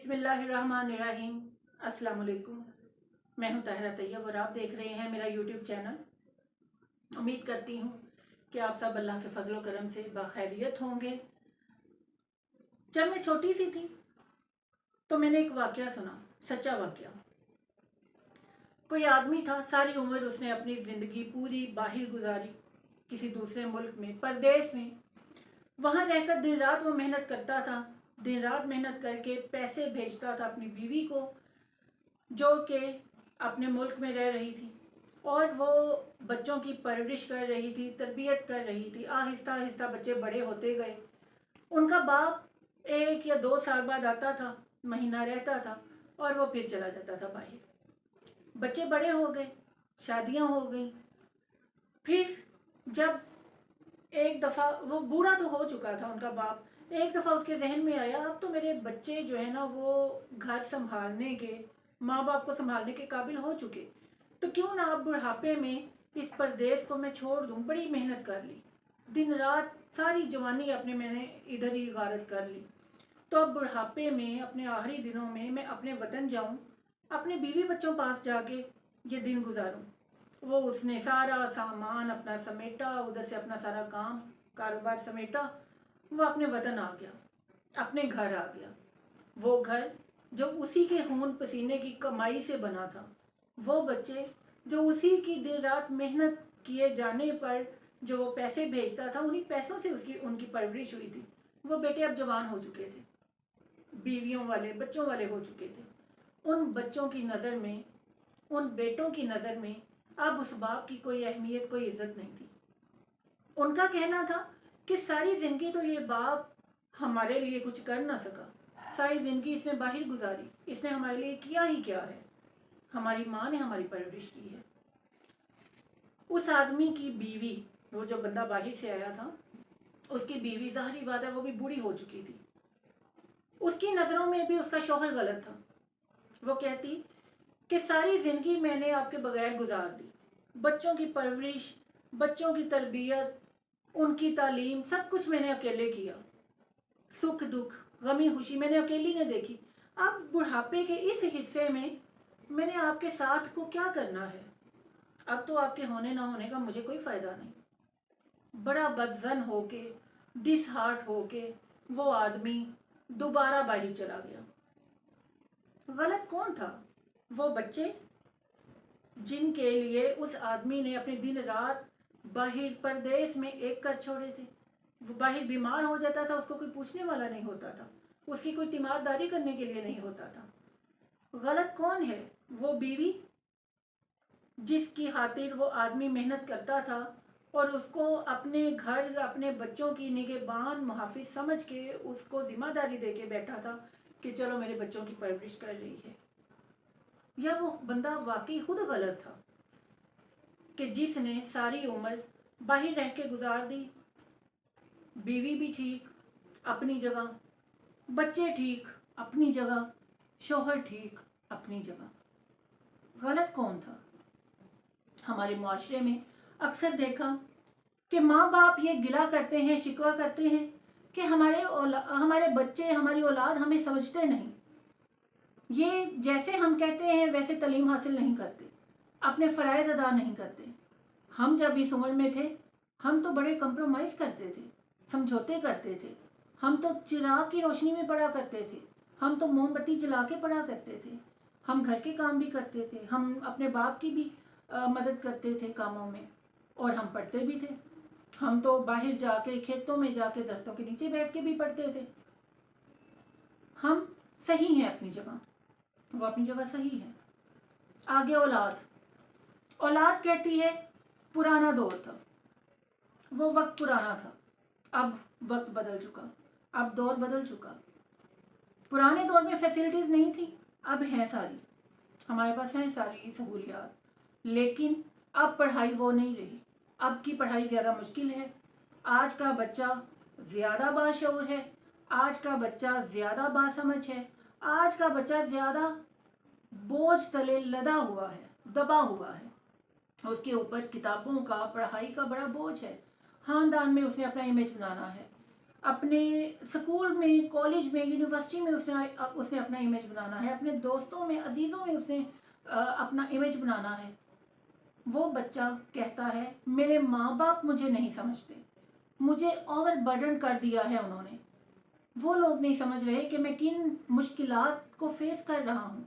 बिस्मिल्लाहिर्रहमानिर्रहीम। अस्सलाम वालेकुम। मैं हूं ताहिरा तैयब और आप देख रहे हैं मेरा यूट्यूब चैनल। उम्मीद करती हूं कि आप सब अल्लाह के फजल करम से बाखैरियत होंगे। जब मैं छोटी सी थी तो मैंने एक वाकया सुना, सच्चा वाकया। कोई आदमी था, सारी उम्र उसने अपनी ज़िंदगी पूरी बाहर गुजारी, किसी दूसरे मुल्क में, परदेश में। वहाँ रहकर दिन रात वो मेहनत करता था, दिन रात मेहनत करके पैसे भेजता था अपनी बीवी को, जो कि अपने मुल्क में रह रही थी, और वो बच्चों की परवरिश कर रही थी, तरबियत कर रही थी। आहिस्ता आहिस्ता बच्चे बड़े होते गए। उनका बाप 1 या 2 साल बाद आता था, महीना रहता था और वो फिर चला जाता था बाहर। बच्चे बड़े हो गए, शादियां हो गई। फिर जब एक दफ़ा, वो बूढ़ा तो हो चुका था उनका बाप, एक दफ़ा उसके जहन में आया, अब तो मेरे बच्चे जो है ना वो घर संभालने के, माँ बाप को संभालने के काबिल हो चुके, तो क्यों ना अब बुढ़ापे में इस परदेश को मैं छोड़ दूँ। बड़ी मेहनत कर ली, दिन रात सारी जवानी अपने मैंने इधर ही गारत कर ली, तो अब बुढ़ापे में अपने आखिरी दिनों में मैं अपने वतन जाऊँ, अपने बीवी बच्चों पास जाके ये दिन गुजारूँ। वो उसने सारा सामान अपना समेटा, उधर से अपना सारा काम कारोबार समेटा, वो अपने वतन आ गया, अपने घर आ गया। वो घर जो उसी के खून पसीने की कमाई से बना था, वो बच्चे जो उसी की दिन रात मेहनत किए जाने पर जो वो पैसे भेजता था, उन्हीं पैसों से उसकी उनकी परवरिश हुई थी। वो बेटे अब जवान हो चुके थे, बीवियों वाले, बच्चों वाले हो चुके थे। उन बच्चों की नज़र में, उन बेटों की नज़र में अब उस बाप की कोई अहमियत, कोई इज्जत नहीं थी। उनका कहना था कि सारी जिंदगी तो ये बाप हमारे लिए कुछ कर ना सका, सारी जिंदगी इसने बाहर गुजारी, इसने हमारे लिए किया ही क्या है, हमारी माँ ने हमारी परवरिश की है। उस आदमी की बीवी, वो जो बंदा बाहर से आया था, उसकी बीवी, ज़ाहिरी बात है वो भी बूढ़ी हो चुकी थी। उसकी नज़रों में भी उसका शौहर गलत था। वो कहती कि सारी ज़िंदगी मैंने आपके बगैर गुजार दी, बच्चों की परवरिश, बच्चों की तरबियत, उनकी तालीम, सब कुछ मैंने अकेले किया, सुख दुख गमी खुशी मैंने अकेली ने देखी। अब बुढ़ापे के इस हिस्से में मैंने आपके साथ को क्या करना है, अब तो आपके होने ना होने का मुझे कोई फ़ायदा नहीं। बड़ा बदजन होके, डिसहार्ट होके वो आदमी दोबारा बाहर चला गया। गलत कौन था? वो बच्चे जिनके लिए उस आदमी ने अपने दिन रात बाहर परदेश में एक कर छोड़े थे। वो बाहर बीमार हो जाता था, उसको कोई पूछने वाला नहीं होता था, उसकी कोई तीमारदारी करने के लिए नहीं होता था। गलत कौन है? वो बीवी जिसकी खातिर वो आदमी मेहनत करता था और उसको अपने घर, अपने बच्चों की निगहबान, मुहाफिज समझ के उसको जिम्मेदारी दे के बैठा था कि चलो मेरे बच्चों की परवरिश कर रही है। या वो बंदा वाकई खुद गलत था कि जिसने सारी उम्र बाहर रह के गुजार दी, बीवी भी ठीक अपनी जगह, बच्चे ठीक अपनी जगह, शौहर ठीक अपनी जगह। गलत कौन था? हमारे मुआशरे में अक्सर देखा कि माँ बाप ये गिला करते हैं, शिकवा करते हैं कि हमारे बच्चे, हमारी औलाद हमें समझते नहीं, ये जैसे हम कहते हैं वैसे तालीम हासिल नहीं करते, अपने फ़राइज़ अदा नहीं करते। हम जब इस उम्र में थे, हम तो बड़े कंप्रोमाइज़ करते थे, समझौते करते थे, हम तो चिराग की रोशनी में पढ़ा करते थे, हम तो मोमबत्ती जला के पढ़ा करते थे, हम घर के काम भी करते थे, हम अपने बाप की भी मदद करते थे कामों में, और हम पढ़ते भी थे। हम तो बाहर जाके, खेतों में जाके, दरख्तों के नीचे बैठ के भी पढ़ते थे। हम सही हैं अपनी जगह, वो अपनी जगह सही है। आगे औलाद, औलाद कहती है पुराना दौर था, वो वक्त पुराना था, अब वक्त बदल चुका, अब दौर बदल चुका। पुराने दौर में फैसिलिटीज़ नहीं थी, अब हैं सारी, हमारे पास हैं सारी सहूलियात, लेकिन अब पढ़ाई वो नहीं रही। अब की पढ़ाई ज़्यादा मुश्किल है। आज का बच्चा ज़्यादा बाशऊर है, आज का बच्चा ज़्यादा बासमझ है, आज का बच्चा ज़्यादा बोझ तले लदा हुआ है, दबा हुआ है। उसके ऊपर किताबों का, पढ़ाई का बड़ा बोझ है। ख़ानदान में उसने अपना इमेज बनाना है, अपने स्कूल में, कॉलेज में, यूनिवर्सिटी में उसने अपना इमेज बनाना है, अपने दोस्तों में, अजीज़ों में उसने अपना इमेज बनाना है। वो बच्चा कहता है मेरे माँ बाप मुझे नहीं समझते, मुझे ओवर बर्डन कर दिया है उन्होंने। वो लोग नहीं समझ रहे कि मैं किन मुश्किलात को फेस कर रहा हूँ।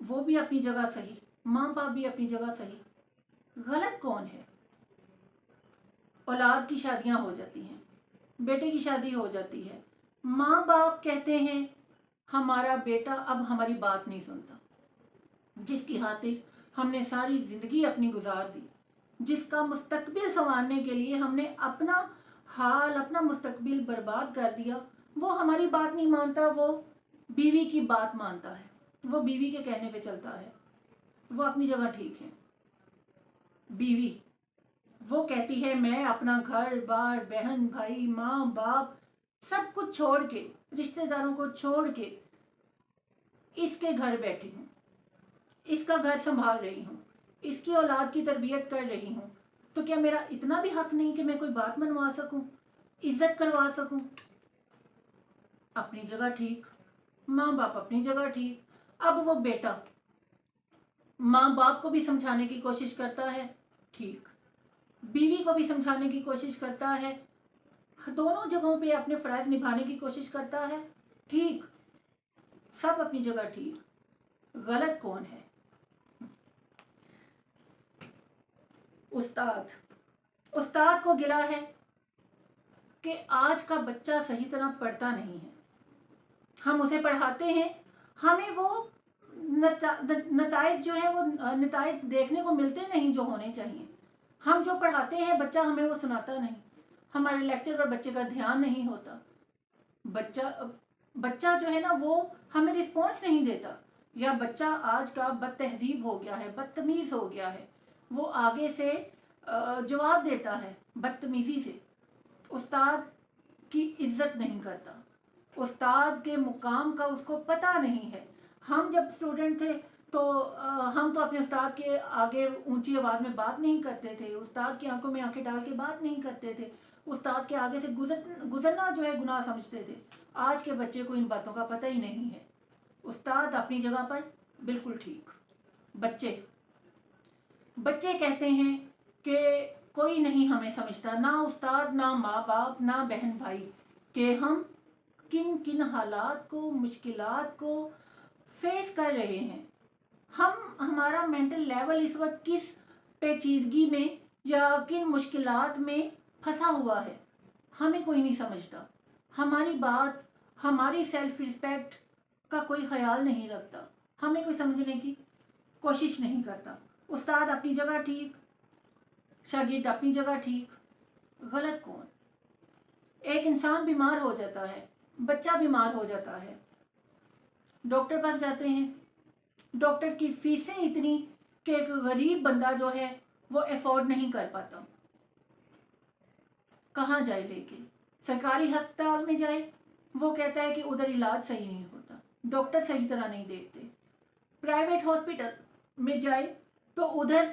वो भी अपनी जगह सही, माँ बाप भी अपनी जगह सही। गलत कौन है? औलाद की शादियां हो जाती हैं, बेटे की शादी हो जाती है, माँ बाप कहते हैं हमारा बेटा अब हमारी बात नहीं सुनता, जिसकी खातिर हमने सारी ज़िंदगी अपनी गुजार दी, जिसका मुस्तकबिल संवारने के लिए हमने अपना हाल, अपना मुस्तकबिल बर्बाद कर दिया, वो हमारी बात नहीं मानता, वो बीवी की बात मानता है, वो बीवी के कहने पे चलता है। वो अपनी जगह ठीक है। बीवी वो कहती है मैं अपना घर बार, बहन भाई, माँ बाप सब कुछ छोड़ के, रिश्तेदारों को छोड़ के इसके घर बैठी हूँ, इसका घर संभाल रही हूँ, इसकी औलाद की तरबियत कर रही हूँ, तो क्या मेरा इतना भी हक नहीं कि मैं कोई बात मनवा सकूँ, इज्जत करवा सकूँ? अपनी जगह ठीक, माँ बाप अपनी जगह ठीक। अब वो बेटा माँ बाप को भी समझाने की कोशिश करता है, ठीक, बीवी को भी समझाने की कोशिश करता है, दोनों जगहों पे अपने फर्ज निभाने की कोशिश करता है, ठीक, सब अपनी जगह ठीक। गलत कौन है? उस्ताद। उस्ताद को गिला है कि आज का बच्चा सही तरह पढ़ता नहीं है। हम उसे पढ़ाते हैं, हमें वो नताइज जो है वो नताइज देखने को मिलते नहीं जो होने चाहिए। हम जो पढ़ाते हैं बच्चा हमें वो सुनाता नहीं, हमारे लेक्चर पर बच्चे का ध्यान नहीं होता, बच्चा जो है ना वो हमें रिस्पॉन्स नहीं देता, या बच्चा आज का बदतहजीब हो गया है, बदतमीज़ हो गया है, वो आगे से जवाब देता है बदतमीज़ी से। उस्ताद की इज्जत नहीं करता, उस्ताद के मुकाम का उसको पता नहीं है। हम जब स्टूडेंट थे तो हम तो अपने उस्ताद के आगे ऊंची आवाज़ में बात नहीं करते थे, उस्ताद की आंखों में आंखें डाल के बात नहीं करते थे, उस्ताद के आगे से गुजरना जो है गुनाह समझते थे। आज के बच्चे को इन बातों का पता ही नहीं है। उस्ताद अपनी जगह पर बिल्कुल ठीक। बच्चे कहते हैं कि कोई नहीं हमें समझता, ना उस्ताद, ना माँ बाप, ना बहन भाई, कि हम किन किन हालात को, मुश्किलात को फेस कर रहे हैं। हमारा मेंटल लेवल इस वक्त किस पेचीदगी में या किन मुश्किलात में फंसा हुआ है, हमें कोई नहीं समझता। हमारी बात, हमारी सेल्फ रिस्पेक्ट का कोई ख्याल नहीं रखता, हमें कोई समझने की कोशिश नहीं करता। उस्ताद अपनी जगह ठीक, शागिर्द अपनी जगह ठीक। गलत कौन? एक इंसान बीमार हो जाता है, बच्चा बीमार हो जाता है, डॉक्टर पास जाते हैं, डॉक्टर की फीसें इतनी कि एक गरीब बंदा जो है वो अफोर्ड नहीं कर पाता। कहाँ जाए लेके? सरकारी अस्पताल में जाए, वो कहता है कि उधर इलाज सही नहीं होता, डॉक्टर सही तरह नहीं देखते। प्राइवेट हॉस्पिटल में जाए तो उधर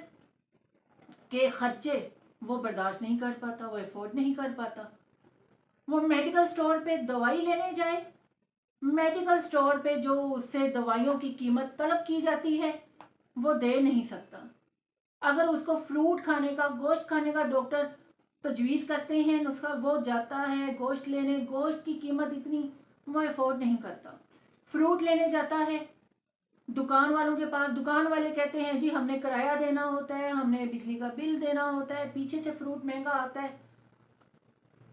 के खर्चे वो बर्दाश्त नहीं कर पाता, वो अफोर्ड नहीं कर पाता। वो मेडिकल स्टोर पे दवाई लेने जाए, मेडिकल स्टोर पे जो उससे दवाइयों की कीमत तलब की जाती है वो दे नहीं सकता। अगर उसको फ्रूट खाने का, गोश्त खाने का डॉक्टर तजवीज़ करते हैं नुस्खा, वो जाता है गोश्त लेने, गोश्त की कीमत इतनी, वो अफोर्ड नहीं करता। फ्रूट लेने जाता है दुकान वालों के पास, दुकान वाले कहते हैं जी हमने किराया देना होता है, हमने बिजली का बिल देना होता है, पीछे से फ्रूट महंगा आता है,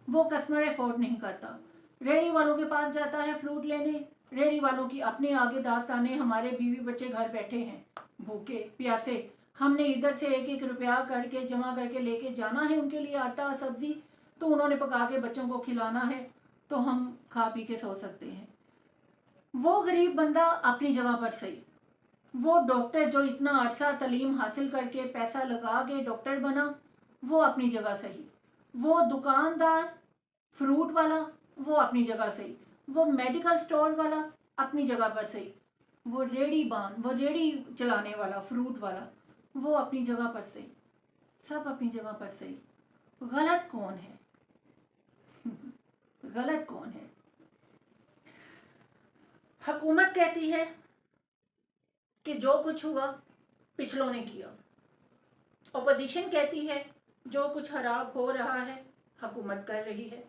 वो कस्टमर अफोर्ड नहीं करता। रेहड़ी वालों के पास जाता है फ्रूट लेने, रेहड़ी वालों की अपने आगे दास्ताने, हमारे बीवी बच्चे घर बैठे हैं भूखे प्यासे, हमने इधर से एक एक रुपया करके जमा करके लेके जाना है उनके लिए आटा सब्जी, तो उन्होंने पका के बच्चों को खिलाना है, तो हम खा पी के सो सकते हैं। वो गरीब बंदा अपनी जगह पर सही, वो डॉक्टर जो इतना अरसा तालीम हासिल करके पैसा लगा के डॉक्टर बना, वो अपनी जगह सही। वो दुकानदार, फ्रूट वाला, वो अपनी जगह सही। वो मेडिकल स्टोर वाला अपनी जगह पर सही। वो रेड़ी चलाने वाला, फ्रूट वाला, वो अपनी जगह पर सही। सब अपनी जगह पर सही। गलत कौन है? गलत कौन है? हुकूमत कहती है कि जो कुछ हुआ पिछलों ने किया। अपोजिशन कहती है जो कुछ खराब हो रहा है हुकूमत कर रही है।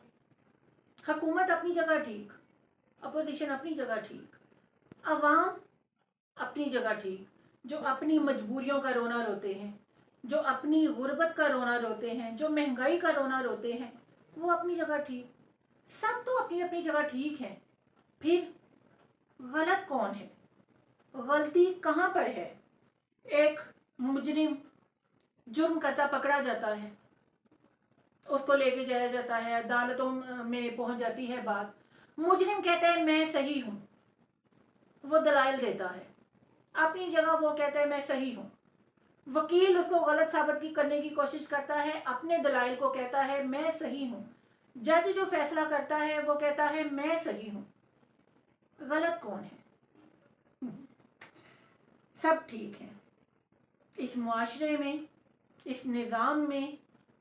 हुकूमत अपनी जगह ठीक, अपोजिशन अपनी जगह ठीक, अवाम अपनी जगह ठीक, जो अपनी मजबूरियों का रोना रोते हैं, जो अपनी गुर्बत का रोना रोते हैं, जो महंगाई का रोना रोते हैं, वो अपनी जगह ठीक। सब तो अपनी अपनी जगह ठीक है। फिर गलत कौन है? गलती कहाँ पर है? एक मुजरिम जुर्म करता पकड़ा जाता है, उसको लेके जाया जाता है, अदालतों में पहुंच जाती है बात। मुजरिम कहता है मैं सही हूँ, वो दलाइल देता है, अपनी जगह वो कहता है मैं सही हूँ। वकील उसको गलत साबित करने की कोशिश करता है, अपने दलाइल को कहता है मैं सही हूँ। जज जो फैसला करता है वो कहता है मैं सही हूँ। गलत कौन है? सब ठीक है। इस मुआशरे में, इस निज़ाम में,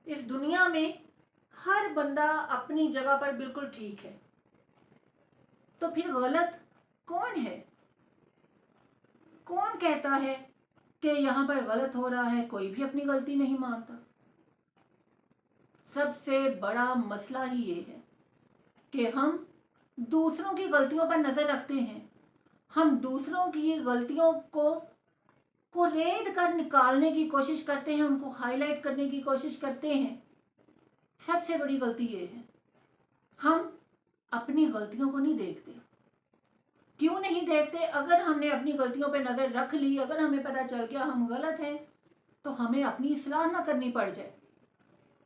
इस दुनिया में हर बंदा अपनी जगह पर बिल्कुल ठीक है। तो फिर गलत कौन है? कौन कहता है कि यहाँ पर गलत हो रहा है? कोई भी अपनी गलती नहीं मानता। सबसे बड़ा मसला ही ये है कि हम दूसरों की गलतियों पर नज़र रखते हैं, हम दूसरों की गलतियों को रेद कर निकालने की कोशिश करते हैं, उनको हाईलाइट करने की कोशिश करते हैं। सबसे बड़ी गलती ये है, हम अपनी गलतियों को नहीं देखते। क्यों नहीं देखते? अगर हमने अपनी गलतियों पर नज़र रख ली, अगर हमें पता चल गया हम गलत हैं, तो हमें अपनी इस्लाह ना करनी पड़ जाए।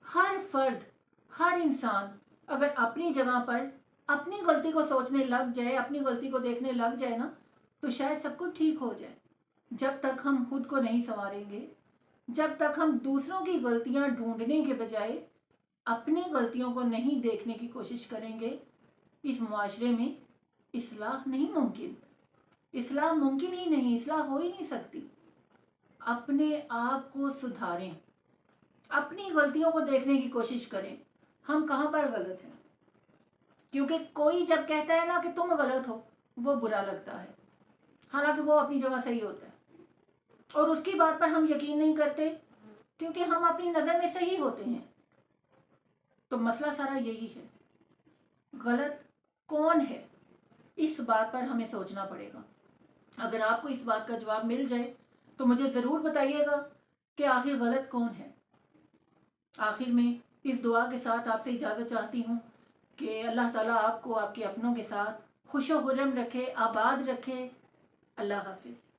हर फर्द, हर इंसान अगर अपनी जगह पर अपनी गलती को सोचने लग जाए, अपनी गलती को देखने लग जाए ना, तो शायद सब कुछ ठीक हो जाए। जब तक हम खुद को नहीं संवारेंगे, जब तक हम दूसरों की गलतियां ढूंढने के बजाय अपनी गलतियों को नहीं देखने की कोशिश करेंगे, इस मुआशरे में इस्लाह नहीं मुमकिन। इस्लाह मुमकिन ही नहीं, इस्लाह हो ही नहीं सकती। अपने आप को सुधारें, अपनी गलतियों को देखने की कोशिश करें, हम कहाँ पर गलत हैं। क्योंकि कोई जब कहता है ना कि तुम गलत हो, वो बुरा लगता है, हालांकि वो अपनी जगह सही होता है, और उसकी बात पर हम यकीन नहीं करते क्योंकि हम अपनी नज़र में सही होते हैं। तो मसला सारा यही है, गलत कौन है, इस बात पर हमें सोचना पड़ेगा। अगर आपको इस बात का जवाब मिल जाए तो मुझे ज़रूर बताइएगा कि आखिर गलत कौन है। आखिर में इस दुआ के साथ आपसे इजाज़त चाहती हूँ कि अल्लाह ताला आपको आपके अपनों के साथ खुश व खुर्रम रखे, आबाद रखे। अल्लाह हाफिज़।